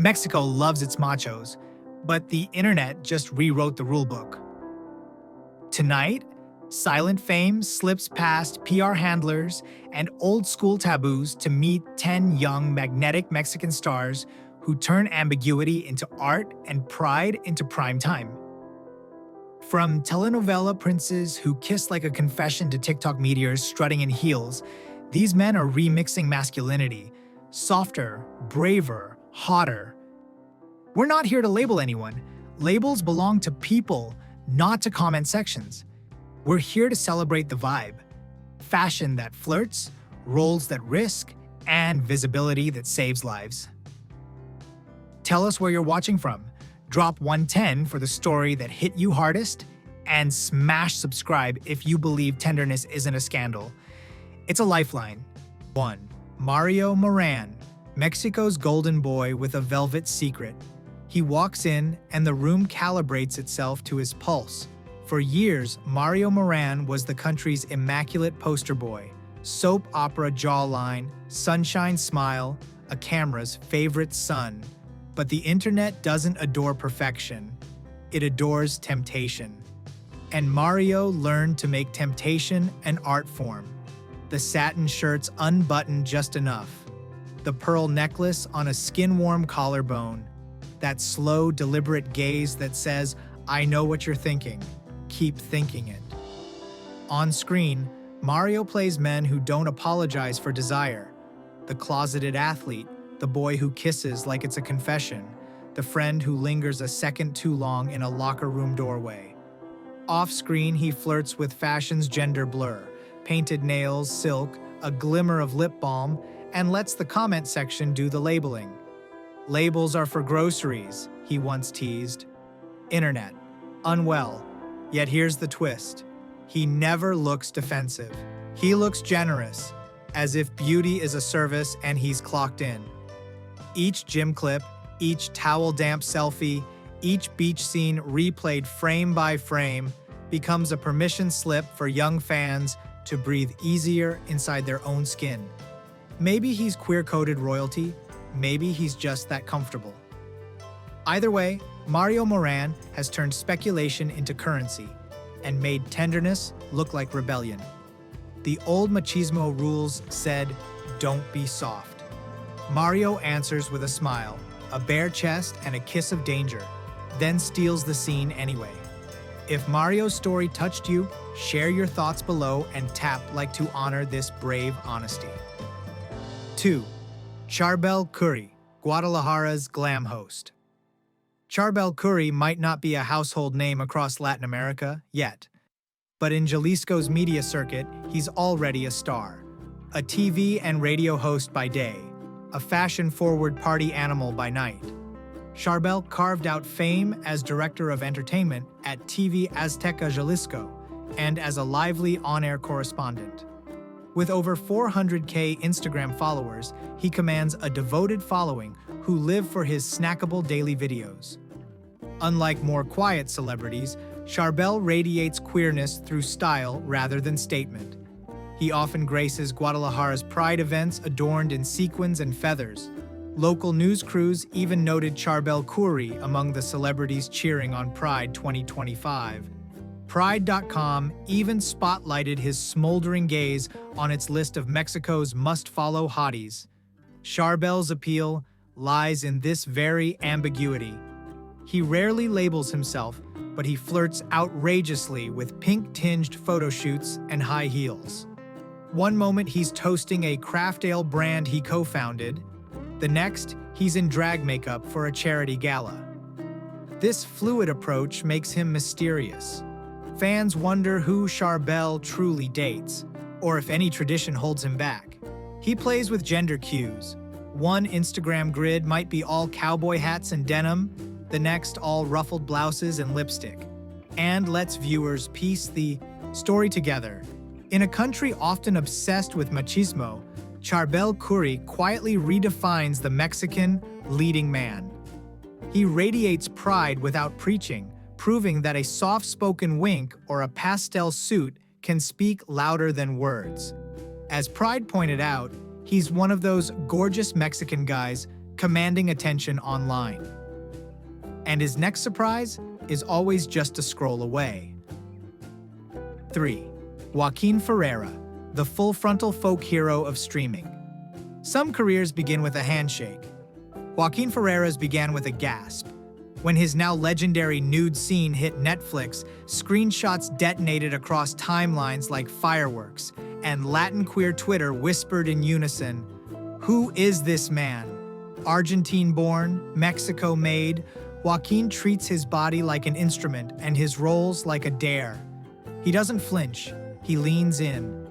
Mexico loves its machos, but the internet just rewrote the rulebook. Tonight, Silent Fame slips past PR handlers and old-school taboos to meet 10 young, magnetic Mexican stars who turn ambiguity into art and pride into prime time. From telenovela princes who kiss like a confession to TikTok meteors strutting in heels, these men are remixing masculinity, softer, braver, hotter. We're not here to label anyone. Labels belong to people, not to comment sections. We're here to celebrate the vibe. Fashion that flirts, roles that risk, and visibility that saves lives. Tell us where you're watching from. Drop 110 for the story that hit you hardest, and smash subscribe if you believe tenderness isn't a scandal. It's a lifeline. 1. Mario Morán, Mexico's golden boy with a velvet secret. He walks in, and the room calibrates itself to his pulse. For years, Mario Morán was the country's immaculate poster boy, soap opera jawline, sunshine smile, a camera's favorite son. But the internet doesn't adore perfection. It adores temptation. And Mario learned to make temptation an art form. The satin shirts unbuttoned just enough. The pearl necklace on a skin-warm collarbone. That slow, deliberate gaze that says, "I know what you're thinking. Keep thinking it." On screen, Mario plays men who don't apologize for desire. The closeted athlete, the boy who kisses like it's a confession, the friend who lingers a second too long in a locker room doorway. Off-screen, he flirts with fashion's gender blur, painted nails, silk, a glimmer of lip balm, and lets the comment section do the labeling. "Labels are for groceries," he once teased. Internet, unwell. Yet here's the twist. He never looks defensive. He looks generous, as if beauty is a service and he's clocked in. Each gym clip, each towel-damp selfie, each beach scene replayed frame by frame becomes a permission slip for young fans to breathe easier inside their own skin. Maybe he's queer-coded royalty, maybe he's just that comfortable. Either way, Mario Morán has turned speculation into currency and made tenderness look like rebellion. The old machismo rules said, "Don't be soft." Mario answers with a smile, a bare chest, and a kiss of danger, then steals the scene anyway. If Mario's story touched you, share your thoughts below and tap like to honor this brave honesty. 2. Charbel Kuri, Guadalajara's Glam host. Charbel Kuri might not be a household name across Latin America yet, but in Jalisco's media circuit, he's already a star. A TV and radio host by day, a fashion-forward party animal by night. Charbel carved out fame as director of entertainment at TV Azteca Jalisco and as a lively on-air correspondent. With over 400K Instagram followers, he commands a devoted following who live for his snackable daily videos. Unlike more quiet celebrities, Charbel radiates queerness through style rather than statement. He often graces Guadalajara's pride events adorned in sequins and feathers. Local news crews even noted Charbel Kuri among the celebrities cheering on Pride 2025. Pride.com even spotlighted his smoldering gaze on its list of Mexico's must-follow hotties. Charbel's appeal lies in this very ambiguity. He rarely labels himself, but he flirts outrageously with pink-tinged photo shoots and high heels. One moment he's toasting a craft ale brand he co-founded. The next, he's in drag makeup for a charity gala. This fluid approach makes him mysterious. Fans wonder who Charbel truly dates, or if any tradition holds him back. He plays with gender cues. One Instagram grid might be all cowboy hats and denim, the next all ruffled blouses and lipstick, and lets viewers piece the story together. In a country often obsessed with machismo, Charbel Kuri quietly redefines the Mexican leading man. He radiates pride without preaching, proving that a soft-spoken wink or a pastel suit can speak louder than words. As Pride pointed out, he's one of those gorgeous Mexican guys commanding attention online. And his next surprise is always just a scroll away. 3. Joaquín Ferreira, the full-frontal folk hero of streaming. Some careers begin with a handshake. Joaquín Ferreira's began with a gasp. When his now legendary nude scene hit Netflix, screenshots detonated across timelines like fireworks, and Latin queer Twitter whispered in unison, "Who is this man?" Argentine-born, Mexico-made, Joaquín treats his body like an instrument and his roles like a dare. He doesn't flinch, he leans in.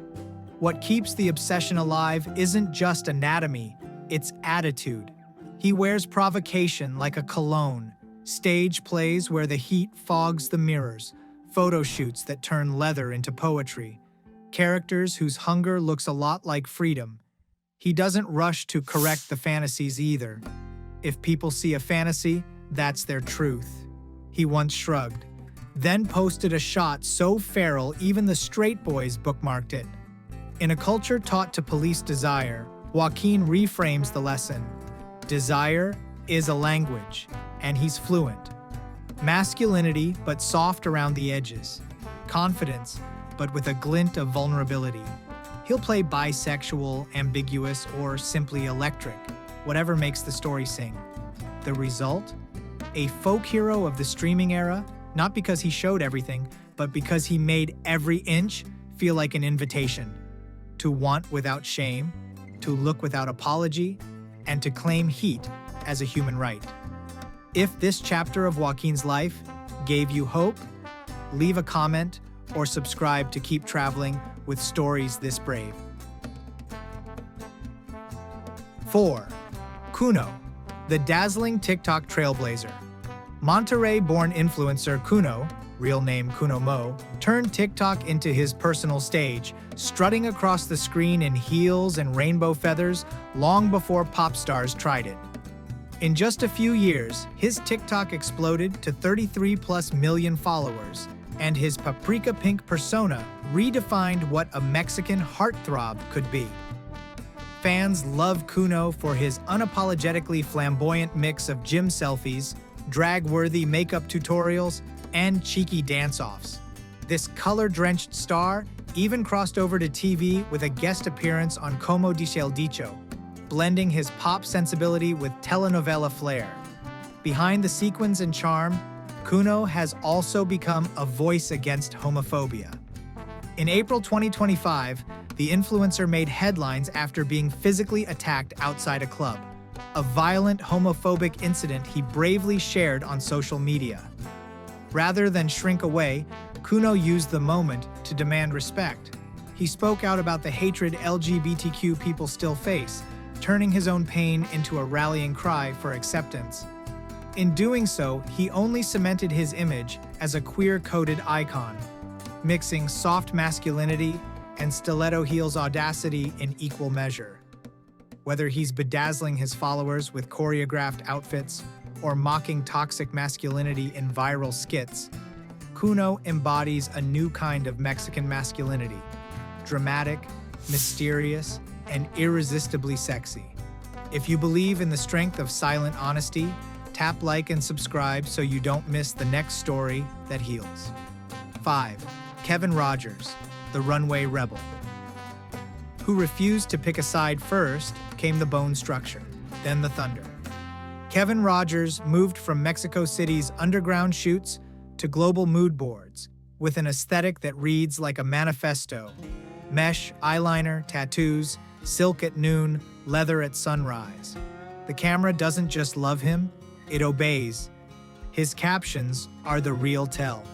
What keeps the obsession alive isn't just anatomy, it's attitude. He wears provocation like a cologne, stage plays where the heat fogs the mirrors, photo shoots that turn leather into poetry, characters whose hunger looks a lot like freedom. He doesn't rush to correct the fantasies either. If people see a fantasy, that's their truth. He once shrugged, then posted a shot so feral even the straight boys bookmarked it. In a culture taught to police desire, Joaquín reframes the lesson. Desire is a language, and he's fluent. Masculinity, but soft around the edges. Confidence, but with a glint of vulnerability. He'll play bisexual, ambiguous, or simply electric, whatever makes the story sing. The result? A folk hero of the streaming era, not because he showed everything, but because he made every inch feel like an invitation. To want without shame, to look without apology, and to claim heat as a human right. If this chapter of Joaquín's life gave you hope, leave a comment or subscribe to keep traveling with stories this brave. 4. Kunno, the dazzling TikTok trailblazer. Monterrey-born influencer Kunno, real name Kunno Mo, turned TikTok into his personal stage, strutting across the screen in heels and rainbow feathers long before pop stars tried it. In just a few years, his TikTok exploded to 33+ million followers, and his paprika pink persona redefined what a Mexican heartthrob could be. Fans love Kunno for his unapologetically flamboyant mix of gym selfies, drag-worthy makeup tutorials, and cheeky dance-offs. This color-drenched star even crossed over to TV with a guest appearance on Como Dice el Dicho, blending his pop sensibility with telenovela flair. Behind the sequins and charm, Kunno has also become a voice against homophobia. In April 2025, the influencer made headlines after being physically attacked outside a club, a violent homophobic incident he bravely shared on social media. Rather than shrink away, Kunno used the moment to demand respect. He spoke out about the hatred LGBTQ people still face, turning his own pain into a rallying cry for acceptance. In doing so, he only cemented his image as a queer-coded icon, mixing soft masculinity and stiletto heels audacity in equal measure. Whether he's bedazzling his followers with choreographed outfits or mocking toxic masculinity in viral skits, Kunno embodies a new kind of Mexican masculinity, dramatic, mysterious, and irresistibly sexy. If you believe in the strength of silent honesty, tap like and subscribe so you don't miss the next story that heals. 5. Kevin Rogers, the Runway rebel. Who refused to pick a side first came the bone structure, then the thunder. Kevin Rogers moved from Mexico City's underground shoots to global mood boards with an aesthetic that reads like a manifesto. Mesh, eyeliner, tattoos, silk at noon, leather at sunrise. The camera doesn't just love him, it obeys. His captions are the real tell.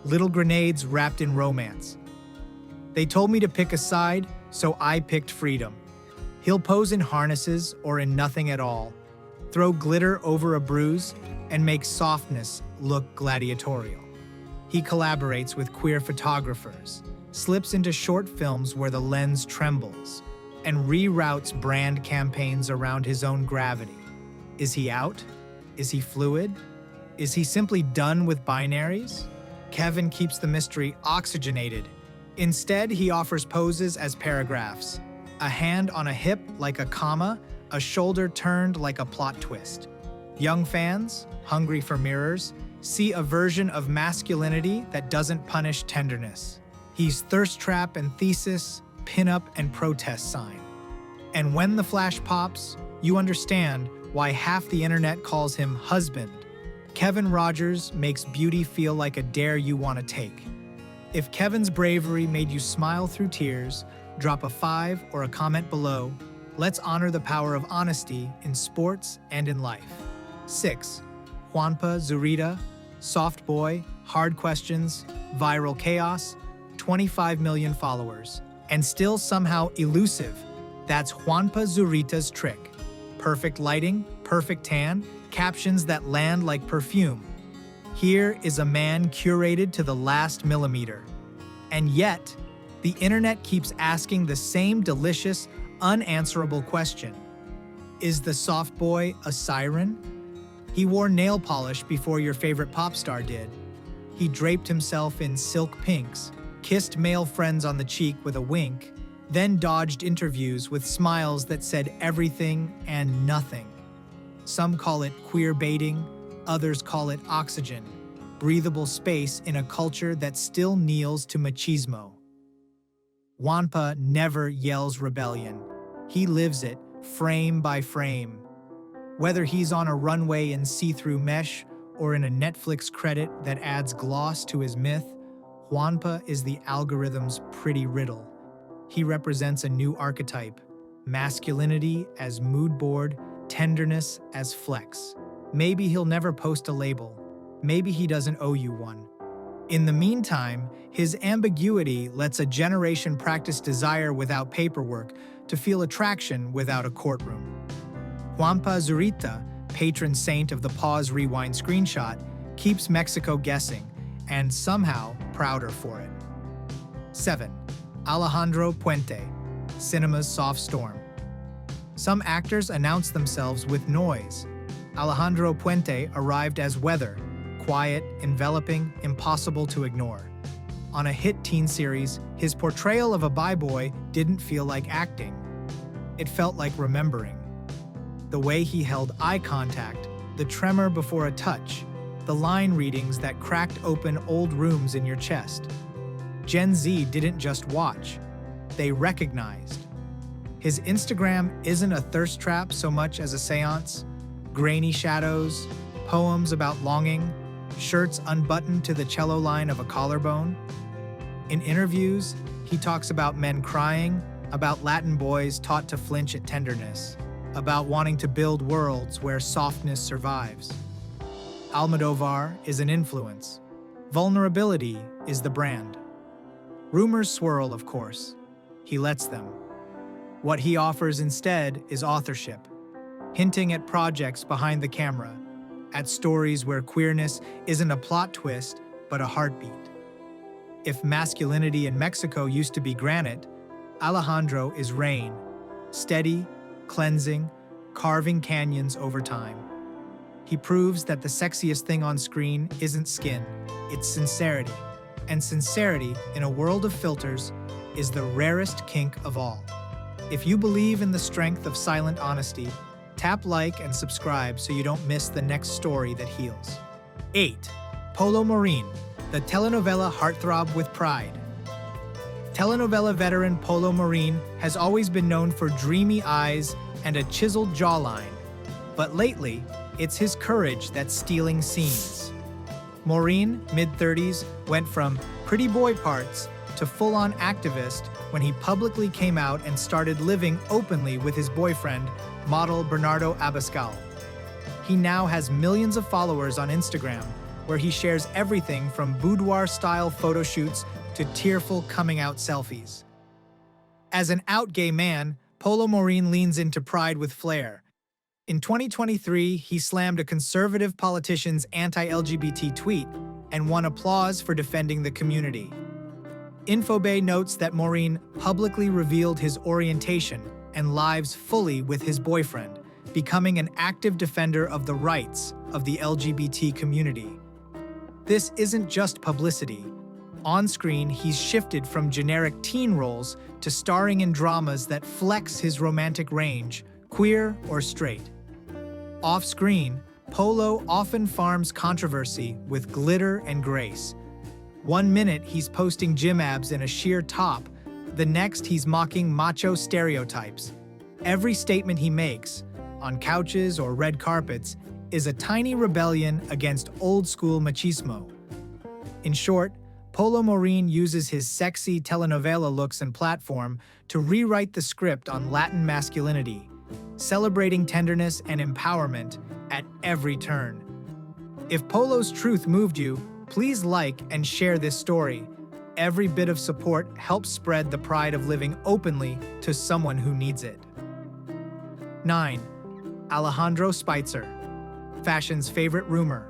Little grenades wrapped in romance. They told me to pick a side, so I picked freedom. He'll pose in harnesses or in nothing at all, throw glitter over a bruise, and make softness look gladiatorial. He collaborates with queer photographers, slips into short films where the lens trembles, and reroutes brand campaigns around his own gravity. Is he out? Is he fluid? Is he simply done with binaries? Kevin keeps the mystery oxygenated. Instead, he offers poses as paragraphs. A hand on a hip like a comma, a shoulder turned like a plot twist. Young fans, hungry for mirrors, see a version of masculinity that doesn't punish tenderness. He's thirst trap and thesis, pinup and protest sign. And when the flash pops, you understand why half the internet calls him husband. Kevin Rogers makes beauty feel like a dare you want to take. If Kevin's bravery made you smile through tears, drop a 5 or a comment below. Let's honor the power of honesty in sports and in life. 6. Juanpa Zurita, soft boy, hard questions, viral chaos, 25 million followers, and still somehow elusive. That's Juanpa Zurita's trick. Perfect lighting, perfect tan, captions that land like perfume. Here is a man curated to the last millimeter. And yet, the internet keeps asking the same delicious, unanswerable question. Is the soft boy a siren? He wore nail polish before your favorite pop star did. He draped himself in silk pinks, kissed male friends on the cheek with a wink, then dodged interviews with smiles that said everything and nothing. Some call it queer baiting, others call it oxygen, breathable space in a culture that still kneels to machismo. Juanpa never yells rebellion. He lives it, frame by frame. Whether he's on a runway in see-through mesh or in a Netflix credit that adds gloss to his myth, Juanpa is the algorithm's pretty riddle. He represents a new archetype, masculinity as mood board, tenderness as flex. Maybe he'll never post a label. Maybe he doesn't owe you one. In the meantime, his ambiguity lets a generation practice desire without paperwork to feel attraction without a courtroom. Juanpa Zurita, patron saint of the pause rewind screenshot, keeps Mexico guessing, and somehow prouder for it. 7. Alejandro Puente, cinema's soft storm. Some actors announce themselves with noise. Alejandro Puente arrived as weather, quiet, enveloping, impossible to ignore. On a hit teen series, his portrayal of a bi-boy didn't feel like acting. It felt like remembering. The way he held eye contact, the tremor before a touch, the line readings that cracked open old rooms in your chest. Gen Z didn't just watch, they recognized. His Instagram isn't a thirst trap so much as a seance. Grainy shadows, poems about longing, shirts unbuttoned to the cello line of a collarbone. In interviews, he talks about men crying, about Latin boys taught to flinch at tenderness, about wanting to build worlds where softness survives. Almodovar is an influence. Vulnerability is the brand. Rumors swirl, of course. He lets them. What he offers instead is authorship, hinting at projects behind the camera, at stories where queerness isn't a plot twist, but a heartbeat. If masculinity in Mexico used to be granite, Alejandro is rain, steady, cleansing, carving canyons over time. He proves that the sexiest thing on screen isn't skin, it's sincerity. And sincerity, in a world of filters, is the rarest kink of all. If you believe in the strength of silent honesty, tap like and subscribe so you don't miss the next story that heals. 8. Polo Morín, the telenovela heartthrob with pride. Telenovela veteran Polo Morín has always been known for dreamy eyes and a chiseled jawline, but lately, it's his courage that's stealing scenes. Morín, mid-30s, went from pretty boy parts to full-on activist when he publicly came out and started living openly with his boyfriend, model Bernardo Abascal. He now has millions of followers on Instagram, where he shares everything from boudoir-style photo shoots to tearful coming-out selfies. As an out gay man, Polo Morín leans into pride with flair. In 2023, he slammed a conservative politician's anti-LGBT tweet and won applause for defending the community. Infobay notes that Morín publicly revealed his orientation and lives fully with his boyfriend, becoming an active defender of the rights of the LGBT community. This isn't just publicity. On screen, he's shifted from generic teen roles to starring in dramas that flex his romantic range, queer or straight. Off-screen, Polo often farms controversy with glitter and grace. One minute he's posting gym abs in a sheer top, the next he's mocking macho stereotypes. Every statement he makes, on couches or red carpets, is a tiny rebellion against old-school machismo. In short, Polo Morín uses his sexy telenovela looks and platform to rewrite the script on Latin masculinity, celebrating tenderness and empowerment at every turn. If Polo's truth moved you, please like and share this story. Every bit of support helps spread the pride of living openly to someone who needs it. 9. Alejandro Speitzer, fashion's favorite rumor.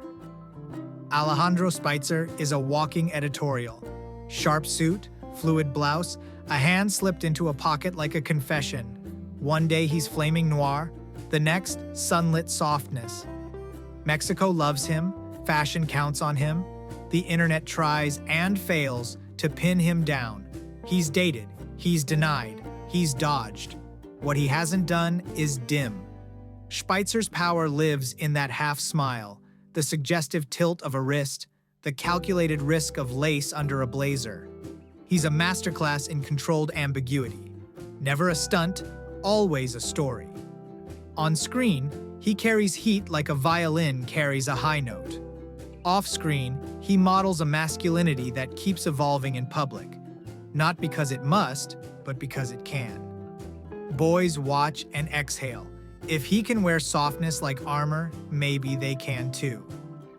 Alejandro Speitzer is a walking editorial. Sharp suit, fluid blouse, a hand slipped into a pocket like a confession. One day he's flaming noir, the next sunlit softness. Mexico loves him, fashion counts on him. The internet tries and fails to pin him down. He's dated, he's denied, he's dodged. What he hasn't done is dim. Speitzer's power lives in that half smile, the suggestive tilt of a wrist, the calculated risk of lace under a blazer. He's a masterclass in controlled ambiguity. Never a stunt, always a story. On screen, he carries heat like a violin carries a high note. Off-screen, he models a masculinity that keeps evolving in public, not because it must, but because it can. Boys watch and exhale. If he can wear softness like armor, maybe they can too.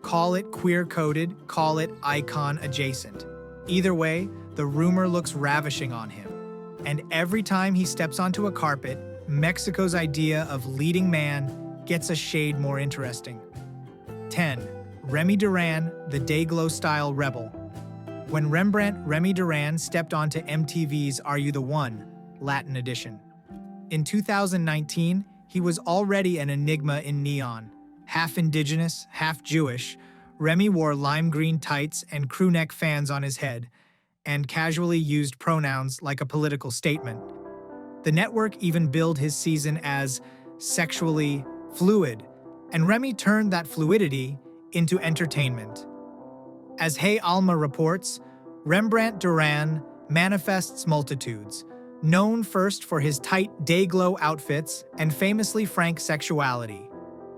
Call it queer-coded, call it icon-adjacent. Either way, the rumor looks ravishing on him. And every time he steps onto a carpet, Mexico's idea of leading man gets a shade more interesting. 10. Remy Durán, the Day-Glo style rebel. When Remy Durán stepped onto MTV's Are You the One? Latin edition. In 2019, he was already an enigma in neon. Half indigenous, half Jewish, Remy wore lime green tights and crewneck fans on his head, and casually used pronouns like a political statement. The network even billed his season as sexually fluid, and Remy turned that fluidity into entertainment. As Hey Alma reports, Rembrandt Durán manifests multitudes, known first for his tight Day-Glo outfits and famously frank sexuality.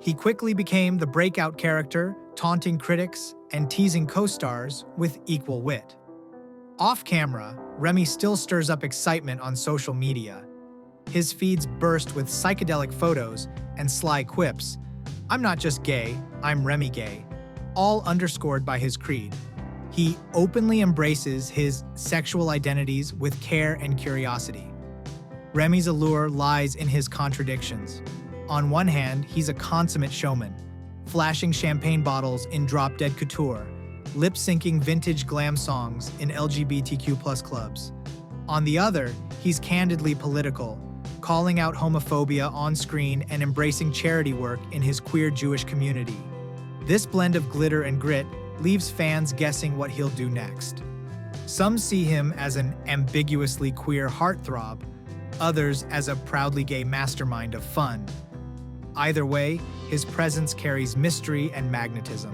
He quickly became the breakout character, taunting critics and teasing co-stars with equal wit. Off-camera, Remy still stirs up excitement on social media. His feeds burst with psychedelic photos and sly quips. "I'm not just gay, I'm Remy gay," all underscored by his creed. He openly embraces his sexual identities with care and curiosity. Remy's allure lies in his contradictions. On one hand, he's a consummate showman, flashing champagne bottles in drop-dead couture, lip-syncing vintage glam songs in LGBTQ+ clubs. On the other, he's candidly political, calling out homophobia on screen and embracing charity work in his queer Jewish community. This blend of glitter and grit leaves fans guessing what he'll do next. Some see him as an ambiguously queer heartthrob, others as a proudly gay mastermind of fun. Either way, his presence carries mystery and magnetism.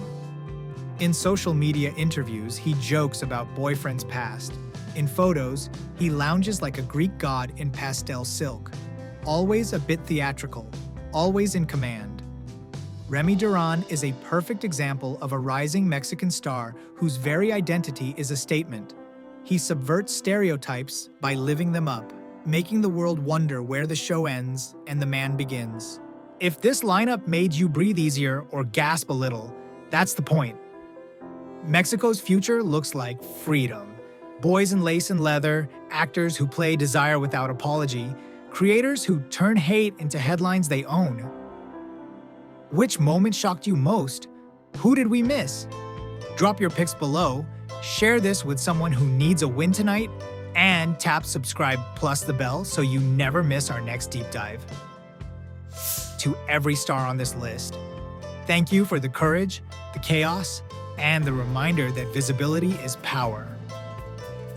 In social media interviews, he jokes about boyfriends past. In photos, he lounges like a Greek god in pastel silk, always a bit theatrical, always in command. Remy Durán is a perfect example of a rising Mexican star whose very identity is a statement. He subverts stereotypes by living them up, making the world wonder where the show ends and the man begins. If this lineup made you breathe easier or gasp a little, that's the point. Mexico's future looks like freedom. Boys in lace and leather, actors who play desire without apology, creators who turn hate into headlines they own. Which moment shocked you most? Who did we miss? Drop your pics below, share this with someone who needs a win tonight, and tap subscribe plus the bell so you never miss our next deep dive. To every star on this list, thank you for the courage, the chaos, and the reminder that visibility is power.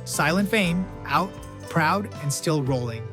Silent Fame, out, proud, and still rolling.